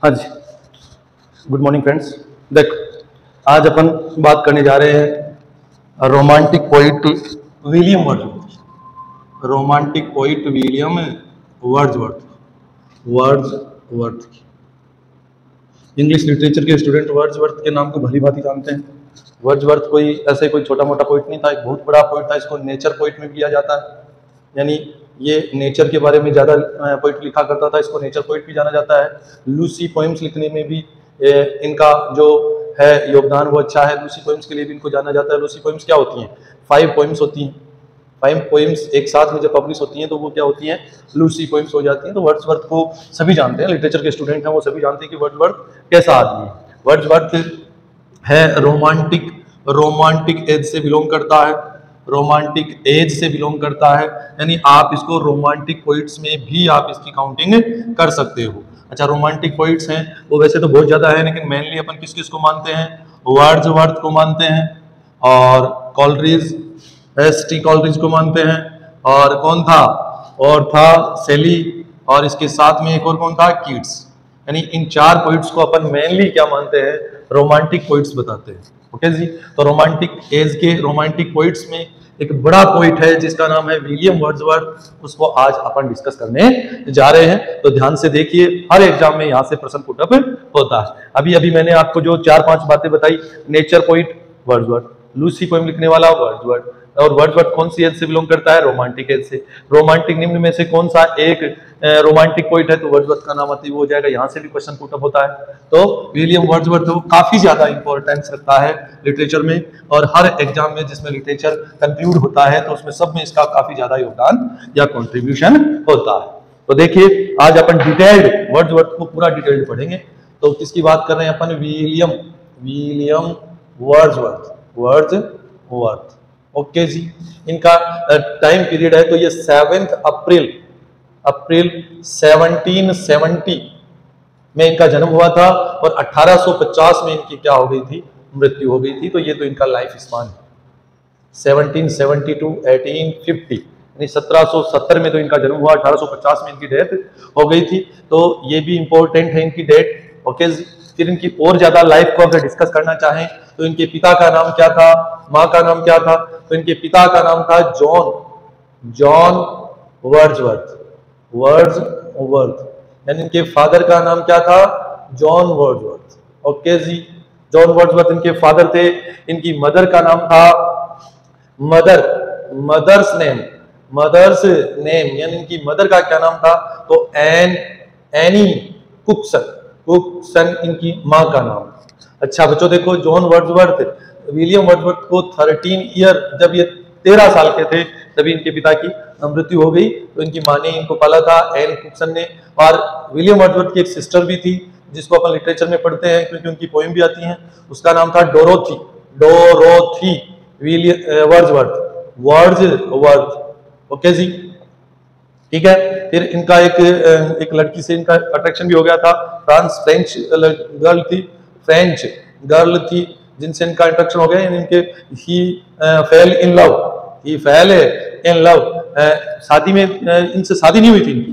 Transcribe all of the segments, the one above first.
हाँ जी, good morning friends. देख, आज अपन बात करने जा रहे हैं romantic poet William Wordsworth. Romantic poet William Wordsworth की। इंग्लिश लिटरेचर के स्टूडेंट वर्ड्सवर्थ के नाम को भली भांति जानते हैं। वर्ड्सवर्थ कोई छोटा मोटा पोइट नहीं था, एक बहुत बड़ा पोइट था। इसको नेचर पोइट में भी किया जाता है, यानी ये नेचर के बारे में ज़्यादा पोइट लिखा करता था, इसको नेचर पोइट भी जाना जाता है। लूसी पोइम्स लिखने में भी इनका जो है योगदान वो अच्छा है। लूसी पोइम्स के लिए भी इनको जाना जाता है। लूसी पोइम्स क्या होती हैं? 5 पोइम्स होती हैं। 5 पोइम्स एक साथ में जब पब्लिश होती हैं तो वो क्या होती हैं? लूसी पोइम्स हो जाती हैं। तो वर्ड्सवर्थ को सभी जानते हैं, लिटरेचर के स्टूडेंट हैं वो सभी जानते हैं कि वर्ड्सवर्थ कैसा आदमी है। वर्ड्सवर्थ है रोमांटिक एज से बिलोंग करता है। रोमांटिक एज से बिलोंग करता है, यानी आप इसको रोमांटिक पोइट्स में भी आप इसकी काउंटिंग कर सकते हो। अच्छा, रोमांटिक पोइट्स हैं वो वैसे तो बहुत ज्यादा है, लेकिन मेनली अपन किस किस को मानते हैं? वर्ड्सवर्थ को मानते हैं, और कॉलरिज, एस.टी. कॉलरिज को मानते हैं, और कौन था? और था सेली, और इसके साथ में एक और कौन था? कीट्स। यानी इन 4 पोइट्स को अपन मेनली क्या मानते हैं? रोमांटिक पोइट्स बताते हैं। ओके जी। तो रोमांटिक एज के रोमांटिक पोइट्स में एक बड़ा पोइट है जिसका नाम है विलियम वर्ड्सवर्थ, उसको आज अपन डिस्कस करने जा रहे हैं। तो ध्यान से देखिए, हर एग्जाम में यहाँ से प्रश्न पुटअप होता है। अभी मैंने आपको जो 4-5 बातें बताई, nature poet Wordsworth, Lucy poem लिखने वाला वर्ड्सवर्थ, और वर्ड्सवर्थ कौन सी एज से बिलोंग करता है? रोमांटिक एज से। रोमांटिक निम्न में से कौन सा एक रोमांटिक पोइट है? तो वर्ड्सवर्थ का नाम आती वो हो जाएगा। यहाँ से भी क्वेश्चन पुटअप होता है। तो विलियम वर्ड्सवर्थ काफी ज्यादा इंपॉर्टेंस रखता है लिटरेचर में, और हर एग्जाम में जिसमें लिटरेचर कंक्लूड होता है तो उसमें सब में इसका काफी ज्यादा योगदान या कॉन्ट्रीब्यूशन होता है। तो देखिए, आज अपन डिटेल्ड वर्ड्सवर्थ को पूरा डिटेल्ड पढ़ेंगे। तो किसकी बात कर रहे हैं अपन? William Wordsworth. ओके जी। इनका टाइम पीरियड है तो ये 7 अप्रैल 1770 में इनका जन्म हुआ था, और 1850 में इनकी क्या हो गई थी? मृत्यु हो गई थी। तो ये तो इनका लाइफ स्पान है, 1770 to 1850, यानी 1770 में तो इनका जन्म हुआ, 1850 में इनकी डेथ हो गई थी। तो ये भी इंपॉर्टेंट है इनकी डेथ। ओके जी। फिर इनकी और ज्यादा लाइफ को अगर डिस्कस करना चाहें तो इनके पिता का नाम क्या था, माँ का नाम क्या था? तो इनके पिता का नाम था जॉन वर्ड्सवर्थ, यानी इनके फादर का नाम क्या था? John Wordsworth. ओके जी। जॉन वर्ड्सवर्थ इनके फादर थे। इनकी मदर का नाम था मदर्स नेम, यानी इनकी मदर का क्या नाम था? तो एनी कुकसन इनकी माँ का नाम। अच्छा बच्चों देखो, विलियम वर्ड्सवर्थ को 13 ईयर, जब ये 13 साल के थे तभी इनके पिता की मृत्यु हो गई। तो इनकी माँ ने इनको पाला था, एन कुकसन ने। और विलियम वर्ड्सवर्थ की एक सिस्टर भी थी जिसको अपन लिटरेचर में पढ़ते हैं क्योंकि उनकी पोएम भी आती हैं। उसका नाम था डोरोथी विलियम वर्ड्सवर्थ। ओके जी, ठीक है। फिर इनका एक लड़की से इनका अट्रैक्शन भी हो गया था। फ्रेंच गर्ल थी जिनसे इनका अट्रैक्शन हो गया। इनके ही फेल इन लव। शादी में इनसे शादी नहीं हुई थी इनकी,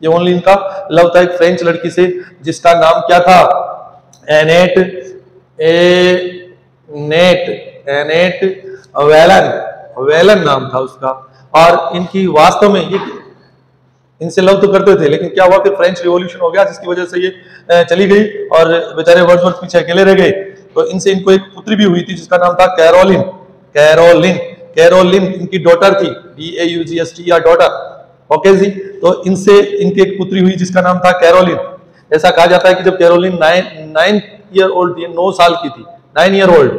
ये ओनली इनका लव था एक फ्रेंच लड़की से जिसका नाम क्या था? एनेट वेलन नाम था उसका। और इनकी वास्तव में ये इनसे लव तो करते थे, लेकिन क्या हुआ कि फ्रेंच रिवॉल्यूशन हो गया जिसकी वजह से ये चली गई और बेचारे वर्ड्सवर्थ पीछे अकेले रह गए। तो इनसे इनको एक पुत्री भी हुई थी जिसका नाम था कैरोलिन इनकी डॉटर थी, DAUGST या डॉटर। ओके जी। तो इनसे इनकी एक पुत्री हुई जिसका नाम था कैरोलिन। ऐसा कहा जाता है कि जब कैरोलिन 9 ईयर ओल्ड थी, 9 साल की थी, 9 ईयर ओल्ड,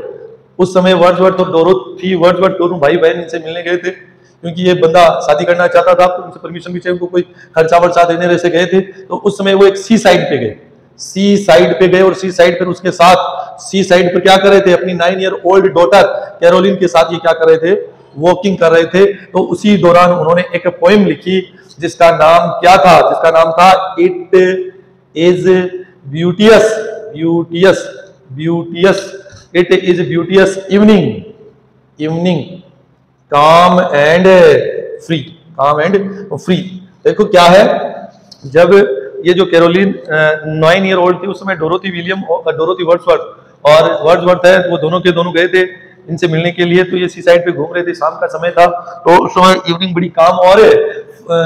उस समय वर्ड्सवर्थ और डोरोथी वर्ड्सवर्थ दोनों भाई बहन इनसे मिलने गए थे, क्योंकि ये बंदा शादी करना चाहता था तो उनसे परमिशन भी चाहिए, उनको कोई खर्चा वर्चा देने वैसे गए थे। तो उस समय वो एक सी साइड पे गए, और सी साइड पर उसके साथ सी साइड पर क्या कर रहे थे? अपनी 9 ईयर ओल्ड डॉटर कैरोलिन के साथ ये क्या कर रहे थे? वॉकिंग कर रहे थे। तो उसी दौरान उन्होंने एक पोएम लिखी जिसका नाम क्या था? जिसका नाम था इट इज ब्यूटियस इवनिंग काम एंड फ्री। देखो क्या है, जब ये जो कैरोलिन 9 ईयर ओल्ड थी उस समय डोरोथी वर्ड्सवर्थ और वर्ड्सवर्थ है, वो दोनों के दोनों गए थे इनसे मिलने के लिए। तो ये सी साइड पे घूम रहे थे, शाम का समय था, तो उस समय इवनिंग बड़ी काम और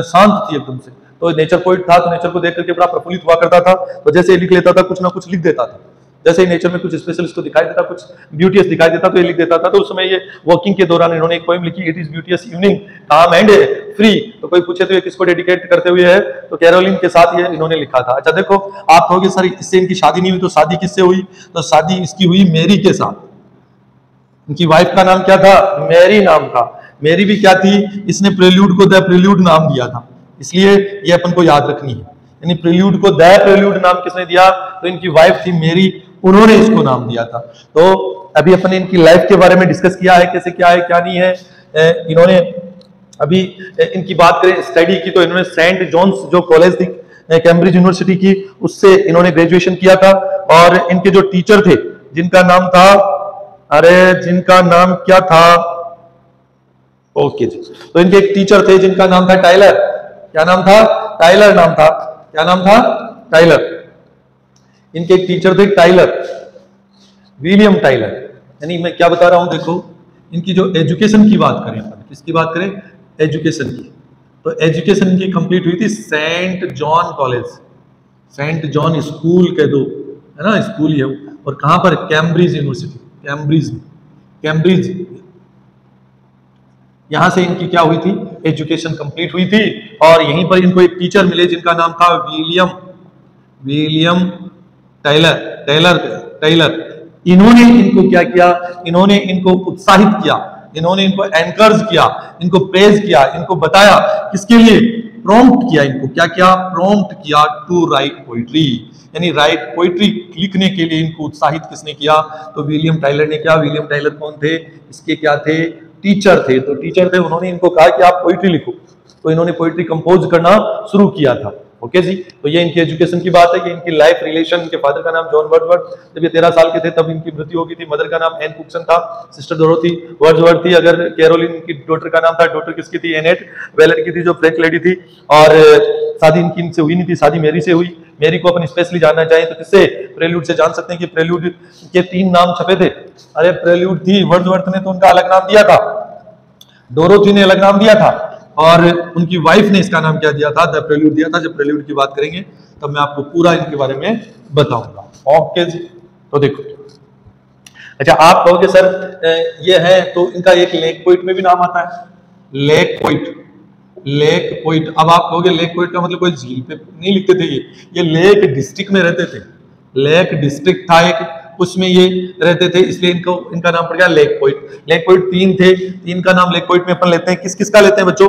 शांत थी एकदम से। तो नेचर पोइट था, तो नेचर को देख करके बड़ा प्रफुल्लित हुआ करता था। तो जैसे ही लिख लेता था कुछ ना कुछ लिख देता था, जैसे ही नेचर में कुछ स्पेशल इसको दिखाई देता, कुछ ब्यूटीएस दिखाई देता तो ये लिख देता था। तो उस समय ये वॉकिंग के दौरान इन्होंने एक पोएम लिखी, इट इज ब्यूटीएस इवनिंग काम एंड फ्री। तो कोई पूछे तो ये किसको डेडिकेट करते हुए है, तो कैरोलिन के साथ ये इन्होंने लिखा था। अच्छा देखो, आप कहोगे सर इससे इनकी शादी नहीं हुई, तो शादी किससे हुई? तो शादी इसकी हुई मैरी के साथ। इनकी वाइफ का नाम क्या था? मैरी नाम था। मैरी भी क्या थी? इसने प्रेल्यूड को द प्रेल्यूड नाम दिया था, इसलिए ये अपन को याद रखनी है। यानी प्रेल्यूड को द प्रेल्यूड नाम किसने दिया? तो इनकी वाइफ थी मैरी, उन्होंने इसको नाम दिया था। तो अभी अपन ने इनकी लाइफ के बारे में डिस्कस किया है, कैसे क्या है क्या नहीं है। इन्होंने अभी इनकी बात करें स्टडी की, तो इन्होंने सेंट जॉन्स जो कॉलेज थी कैम्ब्रिज यूनिवर्सिटी की, उससे इन्होंने ग्रेजुएशन किया था। और इनके जो टीचर थे जिनका नाम था, जिनका नाम क्या था, ओके जी, तो इनके एक टीचर थे जिनका नाम था टाइलर। क्या नाम था? टाइलर नाम था। क्या नाम था? टाइलर। इनके एक टीचर थे टाइलर, विलियम टाइलर। यानी मैं क्या बता रहा हूं, देखो इनकी जो एजुकेशन की बात करें, किसकी बात करें? एजुकेशन की। तो एजुकेशन इनकी कंप्लीट हुई थी saint John college, saint John school कह दो, है ना, स्कूल ही है। और कहां पर? कैम्ब्रिज यूनिवर्सिटी, कैम्ब्रिज यहां से इनकी क्या हुई थी? एजुकेशन कंप्लीट हुई थी। और यहीं पर इनको एक टीचर मिले जिनका नाम था विलियम टाइलर। इन्होंने इनको क्या किया? इन्होंने इनको उत्साहित किया, इन्होंने इनको एनकरेज किया, इनको प्रेज किया, इनको बताया किसके लिए? प्रॉम्प्ट किया इनको। क्या किया? प्रॉम्प्ट किया टू राइट पोइट्री, यानी राइट पोइट्री लिखने के लिए इनको उत्साहित किसने किया? तो विलियम टाइलर ने किया। विलियम टाइलर कौन थे? इसके क्या थे? टीचर थे। तो टीचर थे, उन्होंने इनको कहा कि आप पोइट्री लिखो, तो इन्होंने पोइट्री कंपोज करना शुरू किया था। ओके जी, तो ये इनकी एजुकेशन की बात है कि इनकी लाइफ रिलेशन, इनके फादर का नाम जॉन वर्ड्सवर्थ, जब ये 13 साल के थे तब इनकी मृत्यु हो गई थी। मदर का नाम एन कुक्सन था, सिस्टर डोरोथी वर्ड्सवर्थ थी। अगर कैरोलिन की डॉटर का नाम था, डॉटर किसकी थी? एनेट वेलेट की थी, जो फ्रेंच लेडी थी। और शादी इनकी इनसे हुई नहीं थी, शादी मैरी से हुई। मैरी को अपन स्पेशली जानना चाहें तो किससे? प्रेल्यूड से जान सकते हैं कि प्रेल्यूड के 3 नाम छपे थे। प्रेल्यूड थी, वर्ड्सवर्थ ने तो उनका अलग नाम दिया था, डोरोथी ने अलग नाम दिया था, और उनकी वाइफ ने इसका नाम क्या दिया था? द प्रेल्यूड दिया था। जब प्रेल्यूड की बात करेंगे तब मैं आपको पूरा इनके बारे में बताऊंगा। ओके जी, तो देखो, अच्छा आप कहोगे सर ये है, तो इनका एक लेक पोइट में भी नाम आता है, लेक पोइट। अब आप कहोगे लेक पोइट का मतलब कोई झील पे नहीं लिखते थे, ये लेक डिस्ट्रिक्ट में रहते थे। लेक डिस्ट्रिक्ट था एक, उसमें ये रहते थे, इसलिए इनका नाम पड़ गया लेक पोइट। लेक पोइट 3 थे, 3 का नाम लेक पोइट में अपन लेते हैं। किस किस का लेते हैं बच्चों?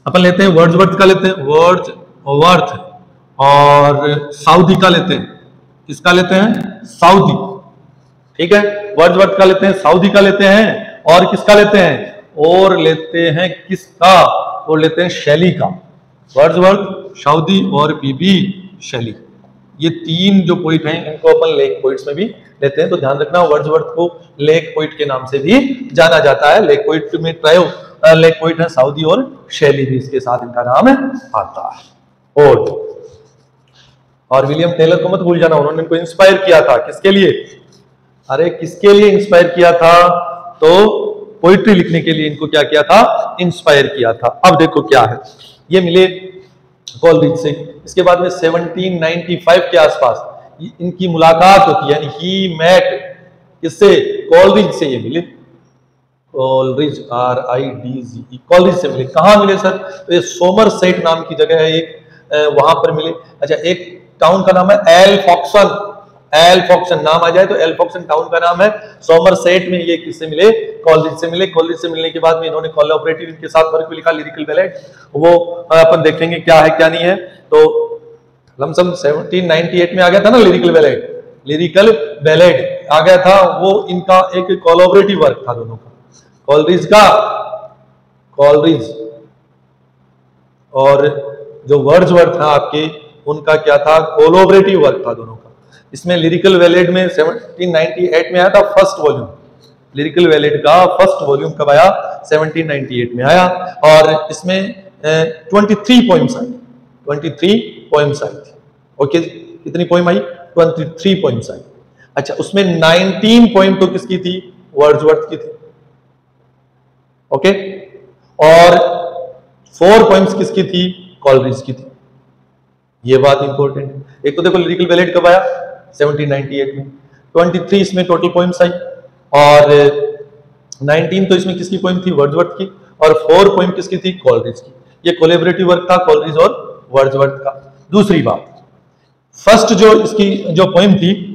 अपन लेते हैं वर्ड्सवर्थ का लेते हैं, वर्ड्सवर्थ, और साउदी का लेते हैं। किसका लेते हैं? साउदी। ठीक है, वर्ड्सवर्थ का लेते हैं, साउदी का लेते हैं, और किसका लेते हैं? और लेते हैं किसका? और लेते हैं शैली का। वर्ड्सवर्थ, साउदी और बीबी शैली, ये 3 जो पोइट हैं इनको अपन लेक पोइट्स में भी लेते हैं। तो ध्यान रखना, वर्ड्सवर्थ को लेक पोइट के नाम से भी जाना जाता है। लेक पोइट में ट्रायो लेक पोइट है, साउदी और शैली भी इसके साथ इनका नाम आता है। और विलियम टेलर को मत भूल जाना, उन्होंने इनको इंस्पायर किया था। किसके लिए? किसके लिए इंस्पायर किया था? तो पोइट्री लिखने के लिए इनको क्या किया था? इंस्पायर किया था। अब देखो क्या है, ये मिले कॉलरिज से। इसके बाद में 1795 के आसपास इनकी मुलाकात होती है, यानी ही मेट किससे? कॉलरिज से ये मिले। कॉलरिज, RIDGE, कॉलरिज से मिले। कहाँ मिले सर? तो ये सोमरसेट नाम की जगह है एक, वहां पर मिले। अच्छा, एक टाउन का नाम है एल्फॉक्सन नाम आ जाए तो एल्फॉक्सन टाउन का नाम है। सोमरसेट में ये किससे मिले? कॉलरिज से मिले। कॉलरिज से मिलने के बाद में इन्होंने कोलैबोरेटिव इनके साथ वर्क भी लिखा, लिरिकल बैलेड, वो अपन देखेंगे क्या है क्या नहीं है। तो लमसम 1798 में आ गया था ना लिरिकल बैलेड आ गया था, वो इनका एक कोलैबोरेटिव वर्क था दोनों का, कॉलरिज और जो वर्ड्सवर्थ था आपके, उनका क्या था? कोलैबोरेटिव वर्क था दोनों का। इसमें लिरिकल बैलेड में 1798 में आया था फर्स्ट वॉल्यूम। लिरिकल बैलेड का फर्स्ट वॉल्यूम कब आया? 1798 में आया। और इसमें 23 पोइम्स आई, 23 पोएम्स आई थी। ओके, कितनी पोएम आई? 23 poems I. अच्छा, उसमें 19 पोएम तो किसकी थी? वर्ड्सवर्थ की थी। ओके, और 4 पोएम्स किसकी थी? कॉलरिज की थी। ये बात इंपॉर्टेंट है। एक तो देखो लिरिकल बैलेड कब आया? 1798 में। 23 इसमें टोटल पोएम्स आई, और 19 तो इसमें किसकी पोएम थी? वर्ड्सवर्थ की, और 4 पोएम किसकी थी? कॉलरिज की। ये कोलैबोरेटिव वर्क था कॉलरिज और वर्ड्सवर्थ का। दूसरी बात, फर्स्ट जो इसकी जो पोएम थी,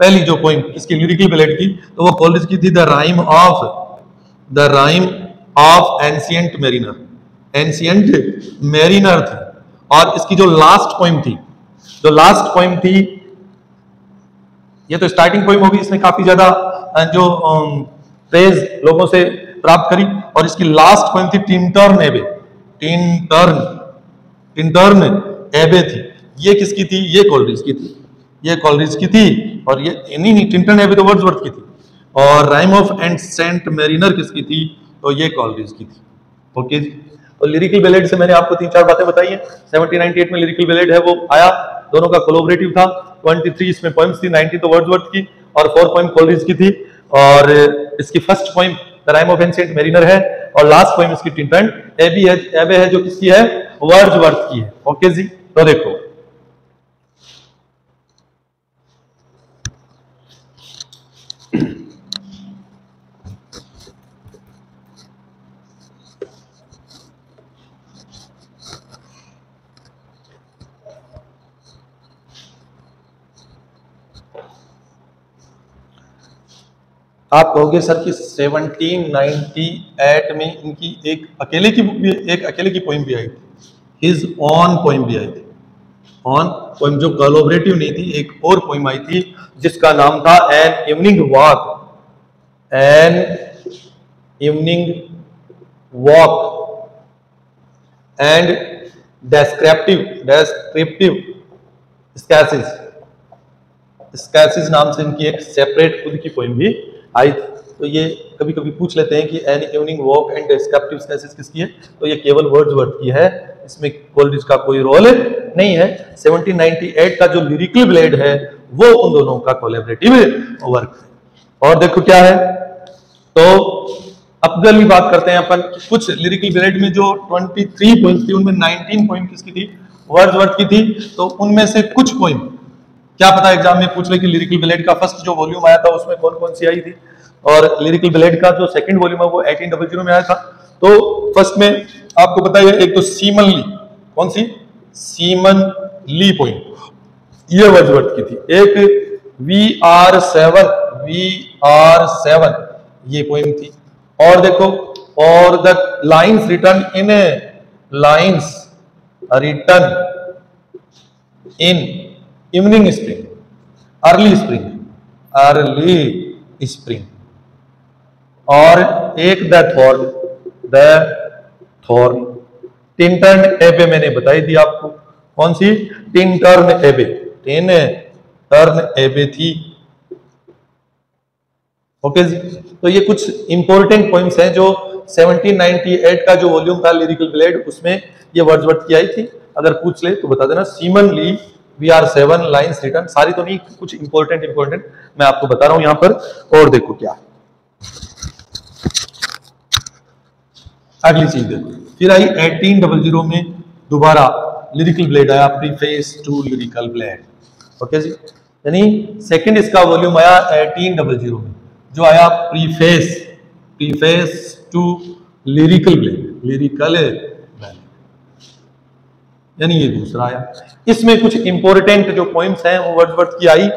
पहली जो पोएम इसकी लिरिकल बैलेड की, तो वो कॉलरिज की थी, the rhyme of ancient mariner. Ancient mariner थी। और इसकी जो लास्ट पोएम थी, ये तो स्टार्टिंग पोएम होगी, इसने काफी ज्यादा जो प्रेज लोगों से प्राप्त करी, और इसकी लास्ट पोएम थी टिंटर्न एबे थी। ये किसकी थी? ये कॉलरिज की थी। और ये नहीं, टिंटर्न एबे तो वर्ड्सवर्थ की थी। और राइम ऑफ एंशिएंट मैरिनर किसकी थी? तो ये कॉलरिज की थी। ओके जी। और लिरिकल बैलेड से मैंने आपको 3-4 बातें बताई हैं। 1798 में लिरिकल बैलेड है वो आया, दोनों का कोलैबोरेटिव था। 23 इसमें पोएम्स थी, 19 तो वर्ड्सवर्थ की, और 4 पोएम कॉलरिज की थी। और इसकी first poem the rhyme of ancient mariner है, और लास्ट पोएम इसकी टिंटर्न एबे है, जो किसकी है? वर्ड्सवर्थ की है। ओके जी। तो देखो, आप कहोगे सर कि 1798 में इनकी एक अकेले की पोइम भी आई थी, हिज ऑन पोइम भी आई थी। ऑन पोइम जो कोलैबोरेटिव नहीं थी, एक और पोइम आई थी जिसका नाम था an evening walk and descriptive sketches नाम से इनकी एक सेपरेट खुद की पोइम भी आई थी। तो ये कभी कभी पूछ लेते हैं कि an evening walk and descriptive sketches किसकी है? तो ये केवल वर्ड्सवर्थ की है, इसमें कॉलरिज का कोई रोल नहीं है। 1798 का जो लिरिकल ब्लेड है वो उन दोनों का कोलैबोरेटिव वर्क है। और देखो क्या है, तो अब अगली बात करते हैं अपन, कुछ लिरिकल ब्लेड में जो 23 पोइम्स थी उनमें 19 पोइम किसकी थी? वर्ड्सवर्थ की थी। तो उनमें से कुछ पोइम, क्या पता एग्जाम में पूछ ले कि लिरिकल बैलेड का फर्स्ट जो वॉल्यूम आया था उसमें कौन कौन सी आई थी, और लिरिकल बैलेड का जो सेकंड वॉल्यूम है वो 1800 में आया था। तो फर्स्ट में आपको बताइए, एक तो सीमन ली, कौन सी? सीमन ली पोइम, ये वर्ड्सवर्थ की थी। एक VR7 ये पोइम थी। और देखो, और the lines return in evening spring, early spring. और एक द थॉर्न टिंटर्न एबे मैंने बताई दी आपको, कौन सी? टिंटर्न एबे थी। ओके जी। तो ये कुछ इंपॉर्टेंट पॉइंट्स हैं जो 1798 का जो वॉल्यूम था लिरिकल ब्लेड, उसमें ये वर्ड्सवर्थ की आई थी। अगर पूछ ले तो बता देना। सीमन ली VR7 लाइन्स रिटर्न, सारी तो नहीं, कुछ इंपॉर्टेंट मैं आपको बता रहा हूं यहां पर। और देखो क्या अगली चीज देखो, फिर आई 1800 में दोबारा लिरिकल ब्लेड आया, preface to lyrical ballads. Okay जी, यानी सेकंड इसका वॉल्यूम आया 1800 में, जो आया प्रीफेस टू लिरिकल ब्लेड, यानी ये दूसरा आया। इसमें कुछ इंपॉर्टेंट जो पॉइंट्स हैं वो वर्ड्सवर्थ की आई,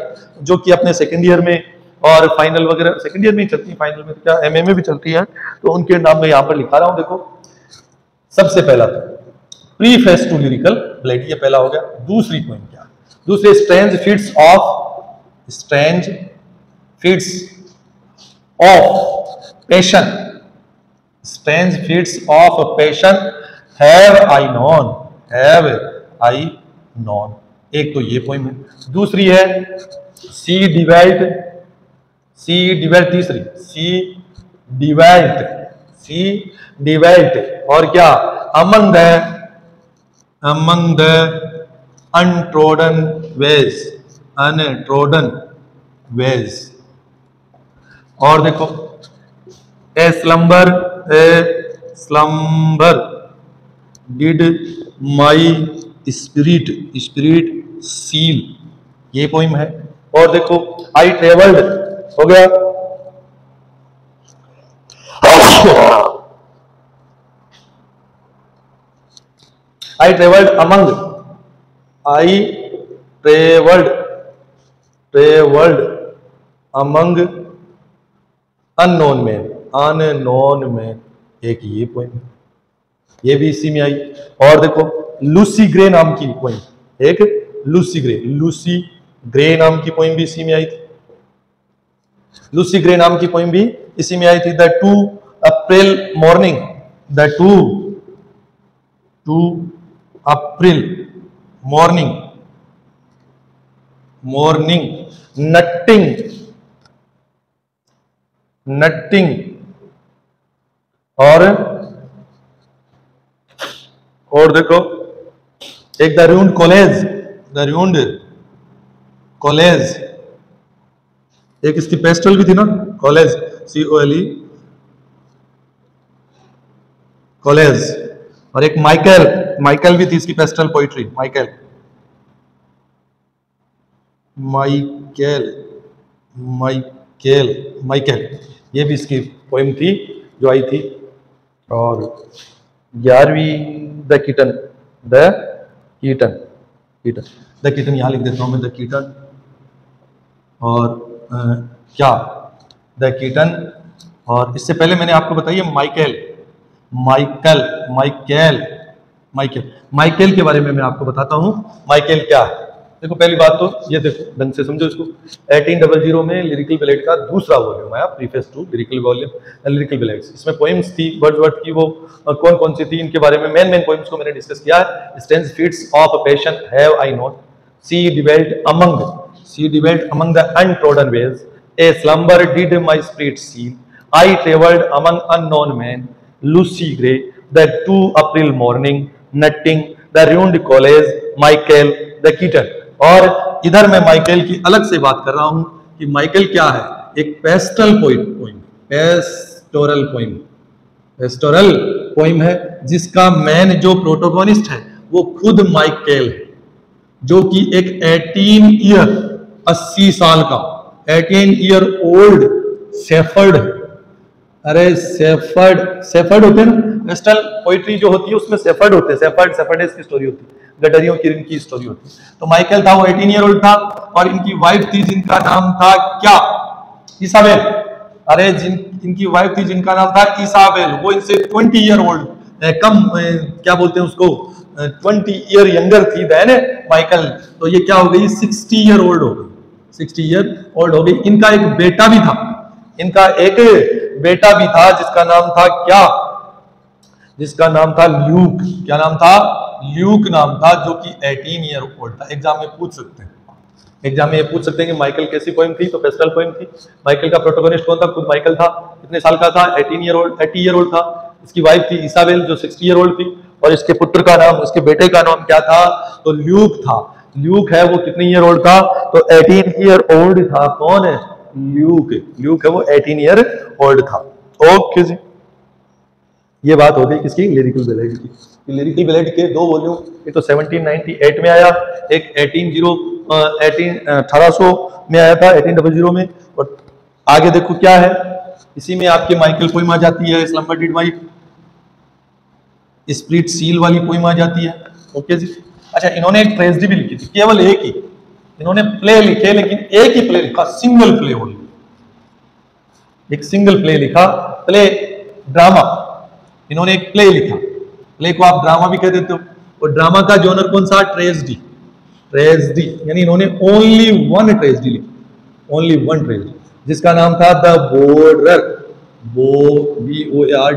जो कि अपने सेकंड ईयर में और फाइनल वगैरह, सेकंड ईयर में ही चलती है, फाइनल में तो क्या एमए में भी चलती है, तो उनके नाम में यहां पर लिखा रहा हूं। देखो, सबसे पहला प्रीफेस टू लिरिकल ब्लेड, ये पहला हो गया। दूसरी पॉइंट क्या? दूसरे strange fits of passion have I non, एक तो ये पोइम है। दूसरी है सी डिवेल्ट, तीसरी सी डिवेल्ट, और क्या? Among the untrodden ways, untrodden ways. और देखो a slumber did my spirit, spirit seal, ये पोइम है। और देखो आई ट्रेवल्ड हो गया, I travelled among, I travelled among unknown men, unknown men, एक ये पोइम, ये भी इसी में आई। और देखो लूसी ग्रे नाम की पोइम, एक लूसी ग्रे नाम की पोइम भी इसी में आई थी, लूसी ग्रे नाम की पोइम भी इसी में आई थी। The 2 April morning, the 2 April morning, nutting और देखो एक द रूंड कॉलेज, एक इसकी पेस्टल भी थी ना, कॉलेज, COLE कॉलेज। और एक माइकल भी थी इसकी पेस्टल पोइट्री, माइकल, ये भी इसकी पोइम थी जो आई थी। और 11वीं द कीटन यहाँ लिख देता हूं मैं, द कीटन। और क्या द कीटन, और इससे पहले मैंने आपको बताइए माइकल के बारे में मैं आपको बताता हूं, माइकल क्या है। देखो पहली बात तो ये देखो ढंग से समझो इसको, 1800 में लिरिकल बैलेट का दूसरा वॉल्यूम आया, प्रीफेस टू लिरिकल बैलेट्स। इसमें पोइम्स थी वर्ड्सवर्थ की, वो कौन कौन सी थी इनके बारे में मेन पोइम्स को मैंने डिस्कस किया है। Strange fits of passion have I known, she dwelt among the untrodden ways, a slumber did my spirit seal, I travelled among unknown men, Lucy Gray, the 2 April morning, Nutting, the ruined college, Michael, the kitten. और इधर मैं Michael की अलग से बात कर रहा हूं कि माइकल क्या है, एक पेस्टोरल पोइम है, जिसका मेन जो प्रोटोगोनिस्ट है वो खुद माइकल है, जो कि एक 80 साल का 18 ईयर ओल्ड शेफर्ड है। अरे शेफर्ड होते हैं ना, वेस्टर्न पोइट्री जो होती है उसमें शेफर्ड होते हैं, शेफर्डेस की स्टोरी होती है, गडरियों की इनकी स्टोरी होती है। तो माइकल था, वो 18 ईयर ओल्ड था, और इनकी वाइफ थी जिनका नाम था क्या, इसाबेल। अरे इनकी वाइफ थी जिनका नाम था इसाबेल, वो इनसे 20 ईयर ओल्ड कम क्या बोलते हैं उसको, 20 ईयर यंगर थी देन माइकल। तो ये क्या हो गई, 60 ईयर ओल्ड हो गई, 60 ईयर ओल्ड हो गई। इनका एक बेटा भी था, जिसका नाम था क्या, जिसका नाम था ल्यूक। क्या नाम था, ल्यूक नाम था, जो कि 18 ईयर ओल्ड था। एग्जाम में पूछ सकते हैं कि माइकल कैसी पोइम थी, तो पेस्टल पोइम थी। माइकल का प्रोटोगोनिस्ट कौन था, खुद माइकल था। कितने साल का था, 80 ईयर ओल्ड था। इसकी वाइफ थी इसाबेल, जो 60 ईयर ओल्ड थी, और इसके पुत्र का नाम, उसके बेटे का नाम क्या था, तो ल्यूक था। ल्यूक है वो कितने ईयर ओल्ड था, तो 18 ईयर ओल्ड था। कौन है, ल्यूक है वो 18 ईयर ओल्ड था। ओके जी, ये बात हो गई किसकी, लिरिकल बैलेट की। लिरिकल बैलेट के 2 वॉल्यूम, एक तो 1798 में आया, एक 1800 में आया था, 1800 में। और आगे देखो क्या है, इसी में आपके माइकल पोइम आ जाती है, slumber did my spirit seal वाली पोइम आ जाती है। ओके जी। अच्छा, इन्होंने एक ट्रेजेडी भी लिखी थी, केवल एक ही। इन्होंने प्ले लिखे, लेकिन एक ही प्ले लिखा, सिंगल प्ले ओनली, एक सिंगल प्ले लिखा, प्ले ड्रामा। इन्होंने एक प्ले लिखा, प्ले को आप ड्रामा भी कह देते हो। और ड्रामा का जॉनर कौन सा, ट्रेजेडी। यानी इन्होंने ओनली वन ट्रेजेडी लिखी, जिसका नाम था द बॉर्डर, BORDER,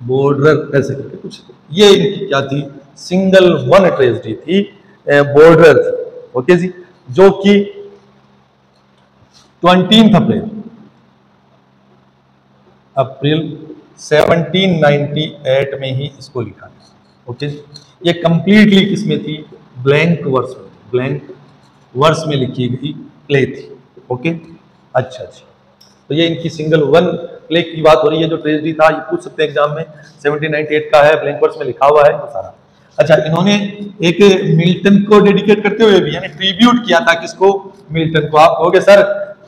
बॉर्डर ऐसे करके कुछ। ये इनकी क्या थी, सिंगल वन ट्रेजेडी थी, बॉर्डर थी। ओके जी, जो कि 20 अप्रैल 1798 में ही इसको लिखा था। ओके, ये कंप्लीटली किसमें थी? ब्लैंक वर्स में, ब्लैंक वर्स में लिखी गई प्ले थी। ओके, अच्छा, तो ये इनकी सिंगल वन प्ले की बात हो रही है। जो ट्रेजेडी था ये पूछ सकते हैं एग्जाम में, 1798 का है, ब्लैंक वर्स में लिखा हुआ है ये सारा। अच्छा, इन्होंने एक मिल्टन को डेडिकेट करते हुए भी, यानी ट्रिब्यूट किया था किसको? मिल्टन को। आप कहोगे सर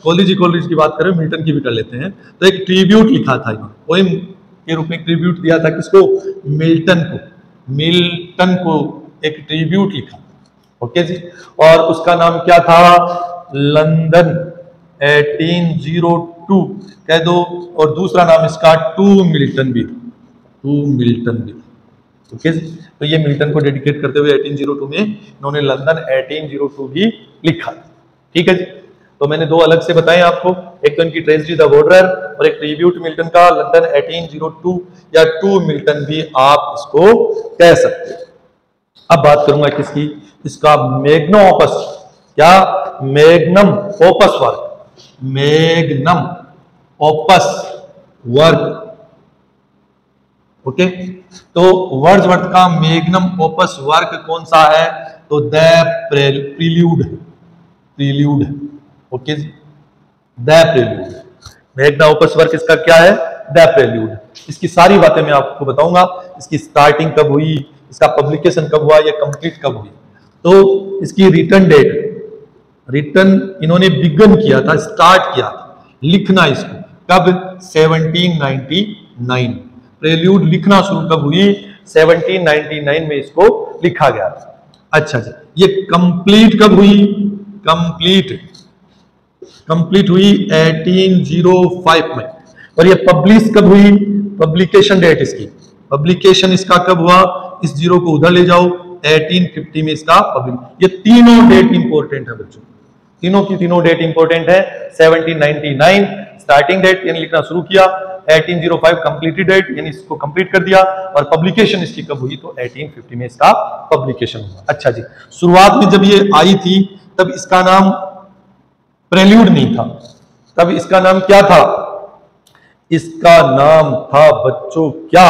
कॉलेज की बात करें, मिल्टन की भी कर लेते हैं। तो एक ट्रिब्यूट लिखा था इन्होंने, पोएम के रूप में ट्रिब्यूट दिया था किसको? मिल्टन को। मिल्टन को एक ट्रिब्यूट लिखा, ओके जी, और उसका नाम क्या था? लंदन 1802 कह दो, और दूसरा नाम इसका टू मिल्टन भी, टू मिल्टन भी। ओके जी, तो ये मिल्टन को डेडिकेट करते हुए 1802 में इन्होंने लंदन 1802 भी लिखा। ठीक है जी, तो मैंने दो अलग से बताए आपको, एक तो इनकी ट्रेजेडी द वॉर्डरर और एक ट्रिब्यूट मिल्टन का, लंदन 1802 या टू मिल्टन भी आप इसको कह सकते हैं। अब बात करूंगा किसकी? इसका मैग्नम ओपस, क्या? Magnum opus work, magnum opus work. Okay, तो वर्ड्सवर्थ का मैग्नम ओपस वर्क कौन सा है? तो द प्रील्यूड है, प्रील्यूड है। ओके जी, the Prelude. Magnum opus work इसका क्या है? The Prelude. इसकी सारी बातें मैं आपको बताऊंगा, इसकी स्टार्टिंग कब हुई, इसका पब्लिकेशन कब हुआ, या कंप्लीट कब हुई। तो इसकी रिटर्न डेट, रिटर्न इन्होंने बिगन किया था, स्टार्ट किया था लिखना इसको कब? 1799। प्रेल्यूड लिखना शुरू कब हुई? 1799 में इसको लिखा गया था। अच्छा जी, ये कंप्लीट कब हुई? कंप्लीट हुई 1805 में। और ये पब्लिश कब हुई? पब्लिकेशन डेट इसकी, पब्लिकेशन इसका कब हुआ? इस जीरो को उधर ले जाओ, 1850 में इसका पब्लिक। ये तीनों डेट इंपॉर्टेंट है बच्चों, तीनों की तीनों डेट इंपॉर्टेंट है। 1799 स्टार्टिंग डेट यानी लिखना शुरू किया, 1805 कंप्लीटेड डेट यानी इसको कंप्लीट कर दिया, और पब्लिकेशन इसकी कब हुई? तो 1850 में इसका पब्लिकेशन हुआ। अच्छा जी, शुरुआत में जब ये आई थी तब इसका नाम प्रेल्यूड नहीं था, तब इसका नाम क्या था? इसका नाम था बच्चों क्या?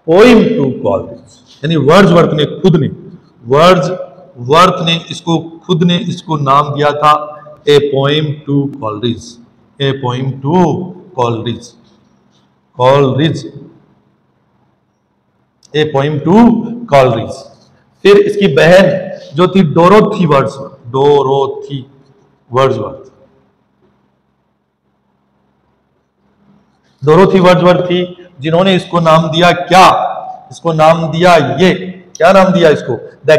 Poem to Coleridge. यानी वर्ड्सवर्थ ने खुद ने, वर्ड्सवर्थ ने इसको खुद ने इसको नाम दिया था a poem to Coleridge, a poem to Coleridge, Coleridge, a poem to Coleridge. फिर इसकी बहन जो थी Dorothy Wordsworth, Dorothy Wordsworth, Dorothy Wordsworth थी जिन्होंने इसको नाम दिया क्या? इसको नाम दिया, ये क्या नाम दिया इसको? The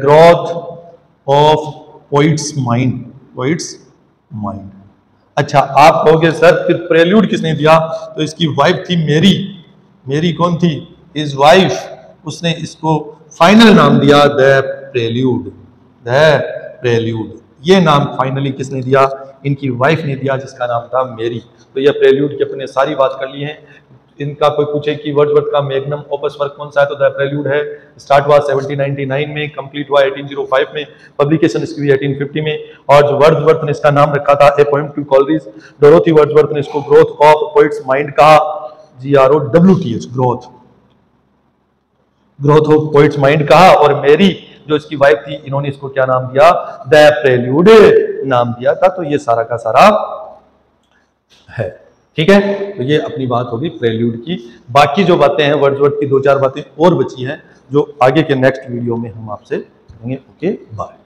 growth of poet's mind, poets mind. अच्छा, आप कहोगे सर फिर प्रेल्यूड किसने दिया? तो इसकी वाइफ थी मेरी, मेरी कौन थी? इज वाइफ, उसने इसको फाइनल नाम दिया द प्रेल्यूड, द प्रेल्यूड। ये नाम फाइनली किसने दिया? इनकी वाइफ ने दिया, जिसका नाम था मेरी। तो ये प्रेल्यूड की अपने सारी बात कर ली है। इनका कोई पूछे कि वर्ड्सवर्थ का मैग्नम ओपस वर्क कौन सा है, तो द प्रेल्यूड है। स्टार्ट हुआ 1799 में, कंप्लीट हुआ 1805 में, पब्लिकेशन इसकी हुई 1850 में। और जो वर्ड्सवर्थ ने इसका नाम रखा था a poem to Coleridge, Dorothy Wordsworth ने इसको ग्रोथ ऑफ पोइट्स माइंड कहा, GROWTH, growth, growth of poet's mind कहा। और मेरी जो इसकी वाइफ थी, इन्होंने इसको क्या नाम दिया? द प्रेल्यूड नाम दिया था। तो ये सारा का सारा है, ठीक है। तो ये अपनी बात होगी प्रेल्यूड की। बाकी जो बातें हैं वर्ड्सवर्थ की, दो चार बातें और बची हैं जो आगे के नेक्स्ट वीडियो में हम आपसे करेंगे। Okay, bye.